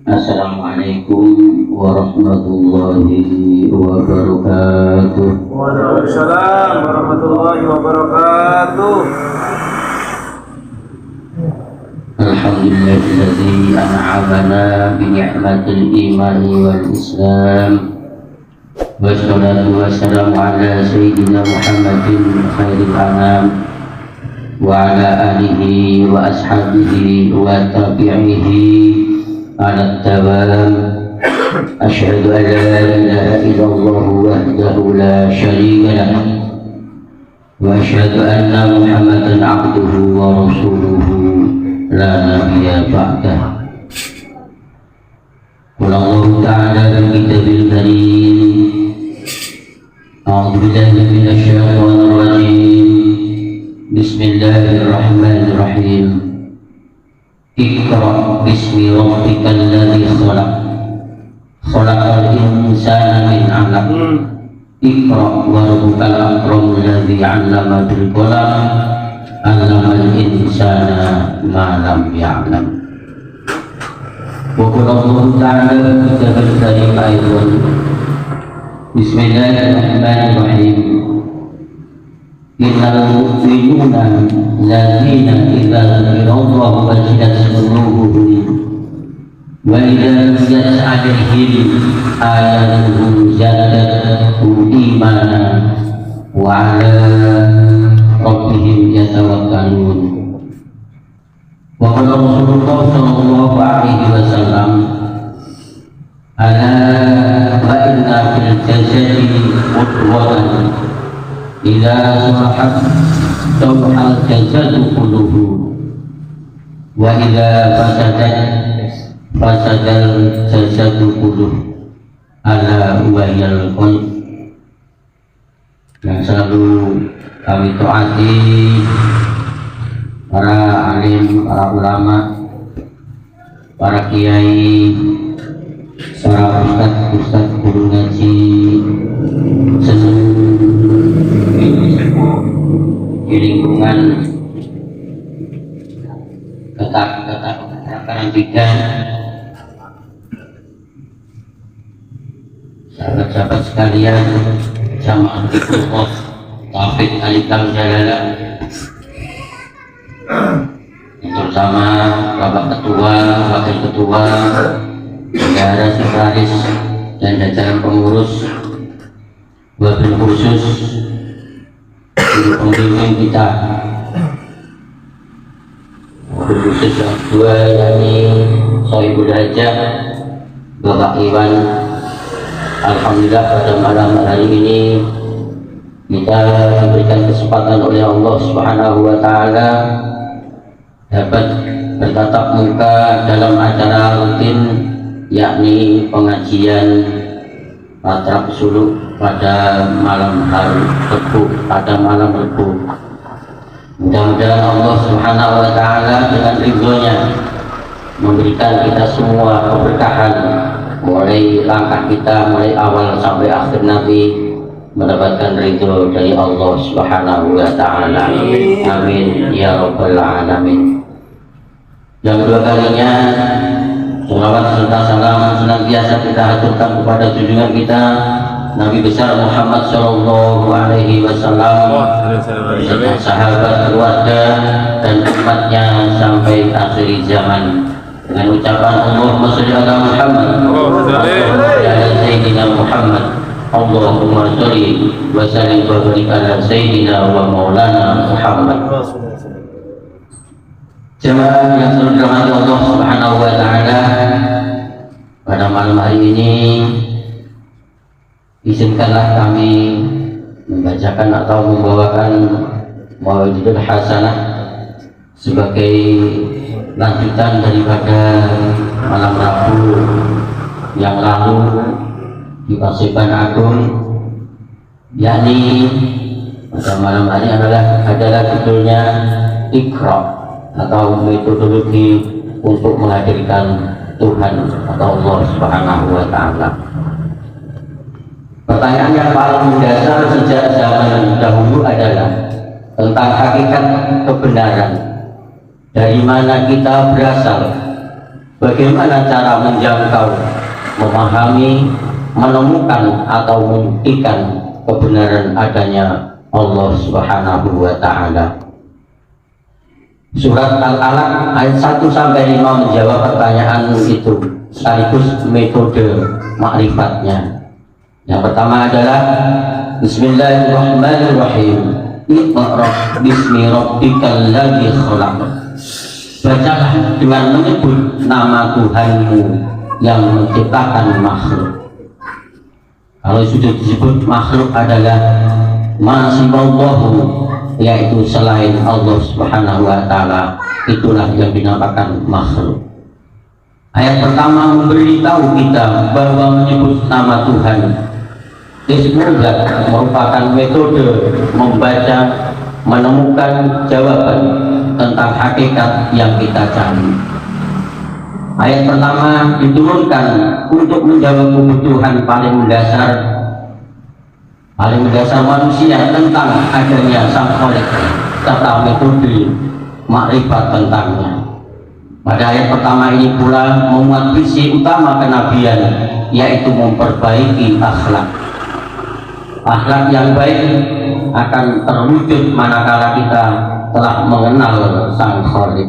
Assalamualaikum warahmatullahi wabarakatuh. Waalaikumsalam warahmatullahi wabarakatuh. Alhamdulillahilladzi an'amana bi ni'matil imani wal islam. Wassalatu wassalamu ala sayyidina Muhammadin khairil anam wa ala alihi wa ashabihi wa tabi'ihi ala tawam. Asyhadu an la ilaha illallah wahdahu la syarika lah wa asyhadu anna Muhammadan abduhu wa rasuluhu la nabiyya ba'dah. Qala Allah ta'ala fil kitabil karim, a'udzu billahi minasy syaithanir rajim. Bismillahirrahmanirrahim. Iqra bismi rabbikal ladzi khalaq, khalaqal insana min 'alaq. Iqra wa rabbukal akramul ladzi 'allama bil qalam, 'allamal insana ma lam ya'lam. Wa qala Allah ta'ala fi kitabil karim ayatan. Bismillahirrahmanirrahim. Innal mu'minuna alladzina idza dzukirallahu wajilat qulubuhum wa idza tuliyat 'alaihim ayatuhu zadatuhum imanan wa 'ala rabbihim yatawakkalun. Wa qala Rasulullah sallallahu alaihi wasallam, ala wa inna fil jasadi mudghatan idza salahat sahal jasadu kulluhu wa idza fasadat fasadal jasadu kulluhu, ala huwal qalb. Yang selalu kami taati para alim, para ulama, para kiai, para ustadz guru ngaji di lingkungan Kekakaran Bidan, sahabat-sahabat sekalian, jamaah Dhikrullah Taufik Alikal Jalala, terutama Bapak Ketua, Wakil Ketua, Bendahara Sekretaris dan jajaran pengurus, wabil khusus pembimbing kita, wabil khusus yang kedua yakni Sohibul Hajah Bapak Iwan. Alhamdulillah pada malam hari ini kita diberikan kesempatan oleh Allah Subhanahu wa Ta'ala dapat bertatap muka dalam acara rutin, yakni pengajian Patra Suluk pada malam hari Rebu, pada malam Rebu. Mudah-mudahan Allah Subhanahu wa Ta'ala dengan ridhonya memberikan kita semua keberkahan, mulai langkah kita, mulai awal sampai akhir nanti mendapatkan ridho dari Allah Subhanahu wa Ta'ala. Amin ya rabbal alamin. Yang kedua kalinya, salawat serta salam senantiasa kita haturkan kepada junjungan kita Nabi besar Muhammad sallallahu alaihi wasallam, beserta sahabat, keluarga dan umatnya sampai akhir zaman, dengan ucapan Allahumma sholli ala Muhammad wa ala sayyidina Muhammad, Allahumma sholli wa sallim wa barik ala sayyidina wa maulana Muhammad. Jemaah yang selalu dirahmati Allah Subhanahu wa Ta'ala, pada malam hari ini izinkanlah kami membacakan atau membawakan Mau'idul Hasanah sebagai lanjutan daripada malam Rabu yang lalu di Paseban Agung, yakni pada malam hari adalah judulnya Iqra, atau metodologi untuk menghadirkan Tuhan atau Allah Subhanahu wa Ta'ala. Pertanyaan yang paling mendasar sejak zaman dahulu adalah tentang hakikat kebenaran. Dari mana kita berasal? bagaimana cara menjangkau, memahami, menemukan atau membuktikan kebenaran adanya Allah Subhanahu wa Ta'ala. Surat Al-Alaq ayat 1 sampai 5 menjawab pertanyaan itu sekaligus metode makrifatnya. Yang pertama adalah Bismillahirrahmanirrahim. Iqra bismi rabbikal ladzi khalaq. Bacalah dengan menyebut nama Tuhanmu yang menciptakan makhluk. Kalau sudah disebut makhluk adalah masiballahu, yaitu selain Allah Subhanahu wa Ta'ala, itulah yang dinamakan makhluk. Ayat pertama memberitahu kita bahwa menyebut nama Tuhan disebutlah merupakan metode membaca, menemukan jawaban tentang hakikat yang kita cari. Ayat pertama diturunkan untuk menjawab kebutuhan paling mendasar manusia tentang adanya Sang Khalik serta metode makrifat tentangnya. Pada ayat pertama ini pula memuat visi utama kenabian, yaitu memperbaiki akhlak. Akhlak yang baik akan terwujud manakala kita telah mengenal Sang Khalik.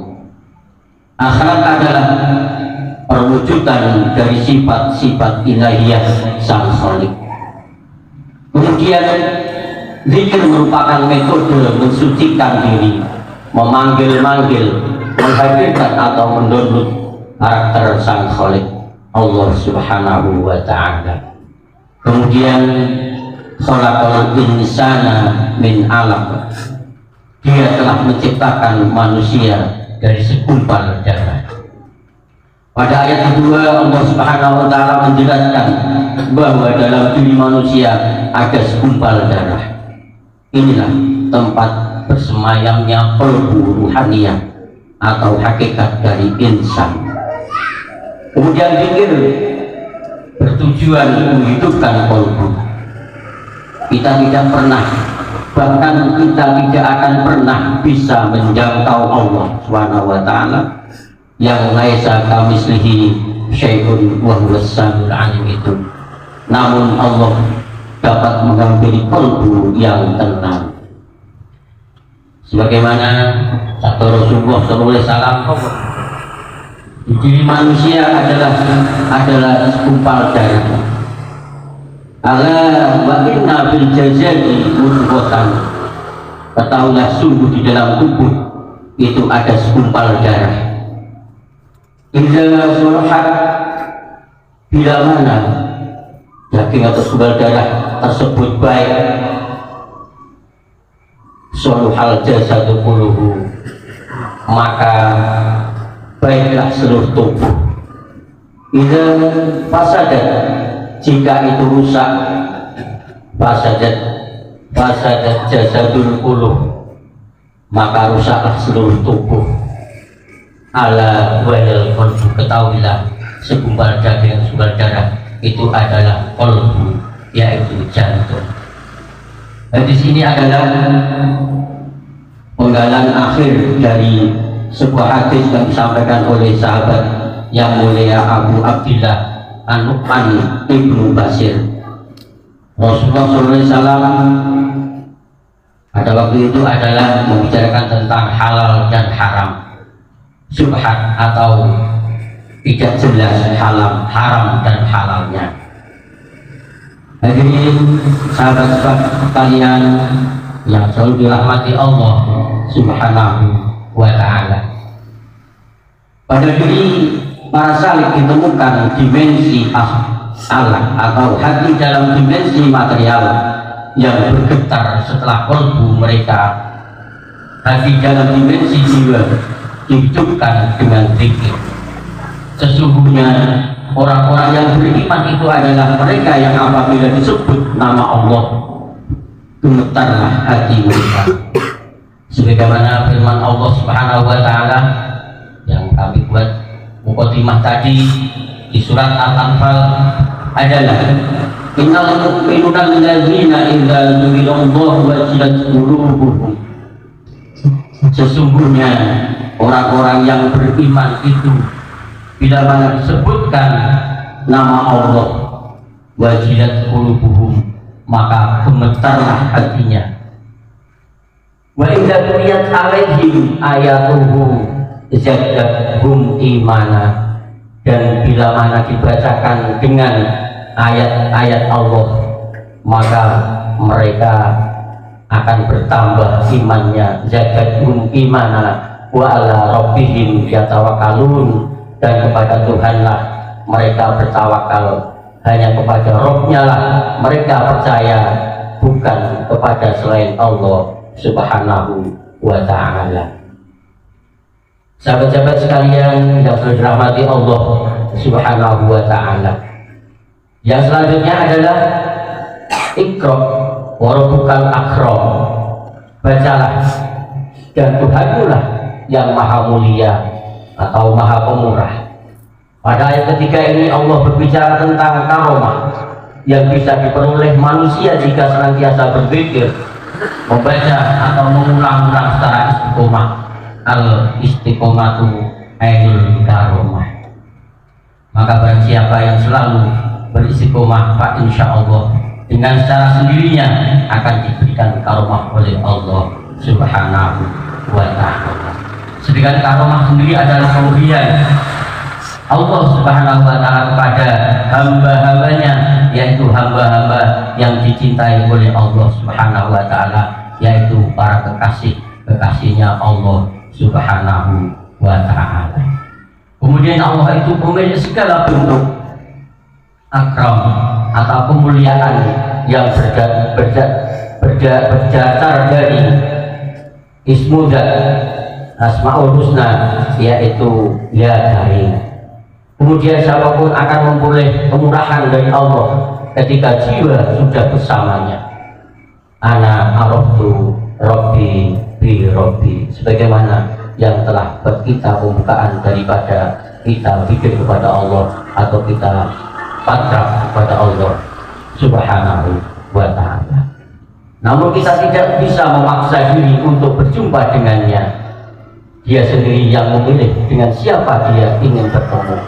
Akhlak adalah perwujudan dari sifat-sifat ilahiyah Sang Khalik. Kemudian zikir merupakan metode mensucikan diri, memanggil-manggil, menghadirkan atau mendownload karakter Sang Khalik Allah Subhanahu wa Ta'ala. Kemudian khalaqal insana min 'alaq. Dia telah menciptakan manusia dari segumpal darah. Pada ayat kedua Allah Subhanahu wa Ta'ala menjelaskan bahwa dalam diri manusia ada segumpal darah. Inilah tempat bersemayamnya qalbu ruhaniyah atau hakikat dari insan. Kemudian zikir bertujuan menghidupkan qalbu. Kita tidak pernah, bahkan kita tidak akan pernah bisa menjangkau Allah Subhanahu wa Ta'ala yang laisa kamitslihi syai'un wa huwas samiul 'alim itu. Namun Allah dapat mengambil qalbu yang tenang. Sebagaimana sabda Rasulullah SAW, di diri manusia adalah segumpal darah. Ala wa inna fil jasadi mudghatan. Ketahuilah sungguh di dalam tubuh itu ada segumpal darah. Idza sulahat, bila mana daging atau segumpal darah tersebut baik, suluhal jasadu kulluhu, maka baiklah seluruh tubuh. Idza fasadat, jika itu rusak, fasadat jasadul kulluh, maka rusaklah seluruh tubuh. Ala wal qalbu, ketahuilah segumpal daging, segumpal darah itu adalah qalbu, yaitu jantung. Dan di sini adalah penggalan akhir dari sebuah hadis yang disampaikan oleh sahabat yang mulia Abu Abdillah An-Nu'man Ibnu Bashir. Rasulullah SAW pada waktu itu adalah membicarakan tentang halal dan haram, syubhat atau tidak jelas haram dan halalnya. Hadirin sahabat-sahabat kalian yang selalu dirahmati Allah Subhanahu wa Ta'ala, pada diri para salik ditemukan dimensi Allah atau hati dalam dimensi material yang bergetar setelah kalbu mereka. Hati dalam dimensi jiwa dihidupkan dengan zikir. Sesungguhnya orang-orang yang beriman itu adalah mereka yang apabila disebut nama Allah gemetarlah hati mereka. Sebagaimana firman Allah Subhanahu wa Ta'ala yang kami buat mukadimah tadi di surat Al-Anfal adalah innal mu'minuna alladzina idza dzukirallahu wajilat qulubuhum. Sesungguhnya orang-orang yang beriman itu bila mana disebutkan nama Allah, wajilat qulubuhum, maka gemetarlah hatinya. Wa idza tuliyat alaihim ayatuhu zaddathum imana, dan bila mana dibacakan dengan ayat-ayat Allah, maka mereka akan bertambah imannya. Zaddathum imana wa ala rabbihim yatawakkalun, dan kepada Tuhanlah mereka bertawakal, hanya kepada Rabb-Nya lah mereka percaya, bukan kepada selain Allah Subhanahu wa ta'ala. Sahabat-sahabat sekalian yang sudah dirahmati Allah Subhanahu wa ta'ala, yang selanjutnya adalah Iqra wa rabbukal akram, bacalah dan Tuhanmu lah yang maha mulia atau maha pemurah. Pada ayat ketiga ini Allah berbicara tentang karomah yang bisa diperoleh manusia jika senantiasa berzikir, membaca atau mengulang-ulang secara istiqomah. Al istiqomatu ainul karomah. Maka barang siapa yang selalu beristiqomah, Pak, insya Allah dengan secara sendirinya akan diberikan karomah oleh Allah Subhanahu wa ta'ala. Sedangkan karomah sendiri adalah pemberian Allah Subhanahu wa ta'ala kepada hamba-hambanya, yaitu hamba-hamba yang dicintai oleh Allah Subhanahu wa ta'ala, yaitu para kekasihnya Allah Subhanahu wa ta'ala. Kemudian Allah itu pemilik segala bentuk akram atau kemuliaan yang berdasar dari ismu dan asmaul husna, yaitu ya karim. Kemudian siapapun akan memperoleh kemurahan dari Allah ketika jiwa sudah bersamanya. Ana araftu Rabbi bi Rabbi, sebagaimana yang telah kita pembukaan daripada kita pikir kepada Allah atau kita pasrah kepada Allah Subhanahu wa ta'ala. Namun kita tidak bisa memaksa diri untuk berjumpa dengannya. Dia sendiri yang memilih dengan siapa dia ingin bertemu.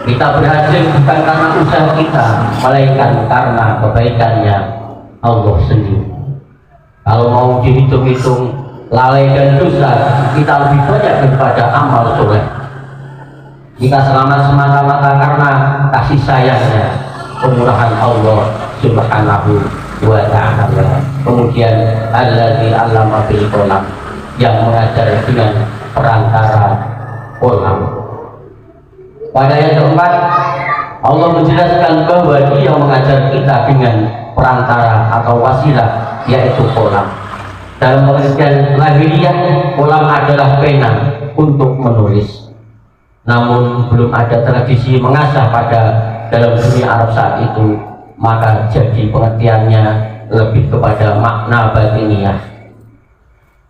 Kita berhasil bukan karena usaha kita, melainkan karena kebaikannya Allah sendiri. Kalau mau dihitung-hitung lalai dan dosa, kita lebih banyak daripada amal soleh. Jika selamat semata-mata karena kasih sayangnya, kemurahan Allah Subhanahu wa ta'ala. Kemudian alladzi 'allama bil qalam, yang mengajar dengan perantara qalam. Pada ayat keempat, Allah menjelaskan bahwa Dia mengajar kita dengan perantara atau wasilah, yaitu qalam. Dalam pengertian lahiriah, qalam adalah pena untuk menulis. Namun belum ada tradisi mengasah pada dalam dunia Arab saat itu, maka jadi pengertiannya lebih kepada makna batiniah.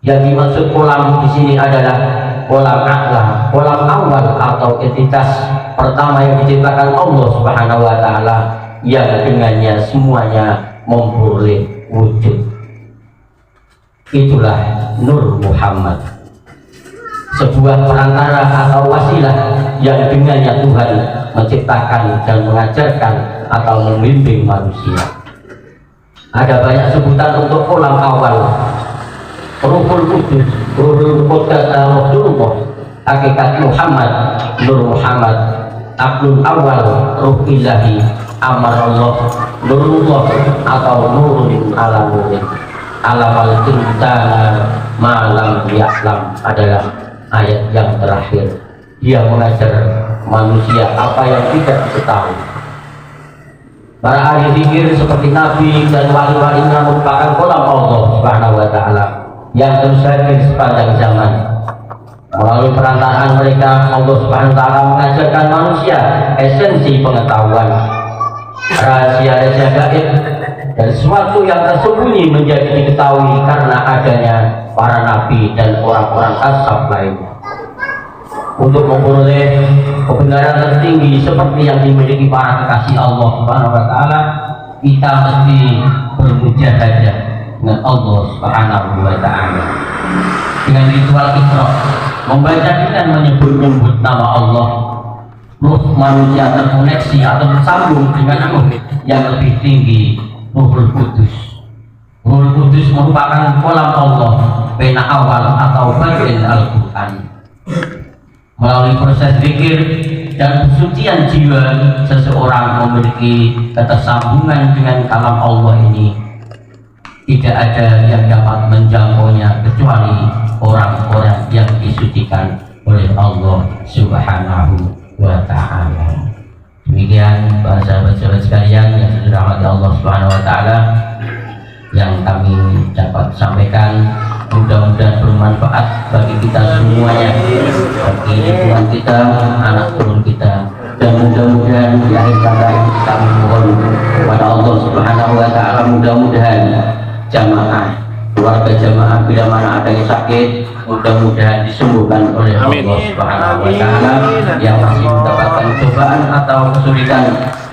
Yang dimaksud qalam di sini adalah kolam a'la, kolam awal atau entitas pertama yang diciptakan Allah Subhanahu wa ta'ala, yang dengannya semuanya memperoleh wujud. Itulah Nur Muhammad, sebuah perantara atau wasilah yang dengannya Tuhan menciptakan dan mengajarkan atau membimbing manusia. Ada banyak sebutan untuk kolam awal: Ruhul Qudus, Ruhul Qudus Rasulullah, hakikat Muhammad, Nur Muhammad, Abdul Awal, Ruh Ilahi, Amar Allah, Nurullah atau Nurul ala Nurin, Alamal Insana Malam Ya'lam adalah ayat yang terakhir. Dia mengajar manusia apa yang tidak diketahui. Para ahli zikir seperti Nabi dan wali-walinya merupakan kolam Allah Subhanahu wa ta'ala yang terus hadir sepanjang zaman. Melalui perantaraan mereka, Allah Subhanahu wa ta'ala mengajarkan manusia esensi pengetahuan, rahasia-rahasia gaib, dan sesuatu yang tersembunyi menjadi diketahui karena adanya para nabi dan orang-orang asal lainnya. Untuk memperoleh kebenaran tertinggi seperti yang dimiliki para kekasih Allah Subhanahu wa ta'ala, kita mesti bermujahadah dengan Allah Subhanahu wa ta'ala dengan ritual Iqra, membaca dengan menyebut-nyebut nama Allah, ruh manusia terkoneksi atau tersambung dengan ruh yang lebih tinggi, Ruhul Kudus. Ruhul Kudus merupakan kolam Allah, pena awal atau bagian Al-Quran. Melalui proses zikir dan kesucian jiwa, seseorang memiliki ketersambungan dengan kalam Allah ini. Tidak ada yang dapat menjangkaunya kecuali orang-orang yang disucikan oleh Allah Subhanahu wa Ta'ala. Demikian para sahabat-sahabat sekalian yang dirahmati Allah Subhanahu wa Ta'ala yang kami dapat sampaikan, mudah-mudahan bermanfaat bagi kita semuanya, bagi lingkungan kita, anak turun kita, dan mudah-mudahan di akhir kata ini kami mohon kepada Allah Subhanahu wa Ta'ala, mudah-mudahan jamaah, keluarga jamaah bila mana ada yang sakit, mudah-mudahan disembuhkan oleh Allah Subhanahu wa Ta'ala. Yang masih mendapatkan cobaan atau kesulitan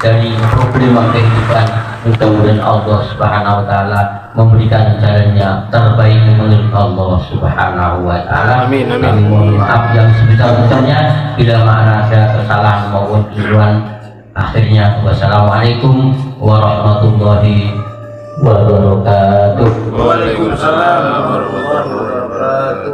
dari problema kehidupan, mudah-mudahan Allah Subhanahu wa Ta'ala memberikan jalannya terbaik menurut Allah Subhanahu wa Ta'ala. Kami mohon maaf yang sebesar-besarnya bila mana ada kesalahan maupun keliruan. Akhirnya, wassalamualaikum warahmatullahi wabarakatuh. Waalaikumsalam warahmatullahi wabarakatuh.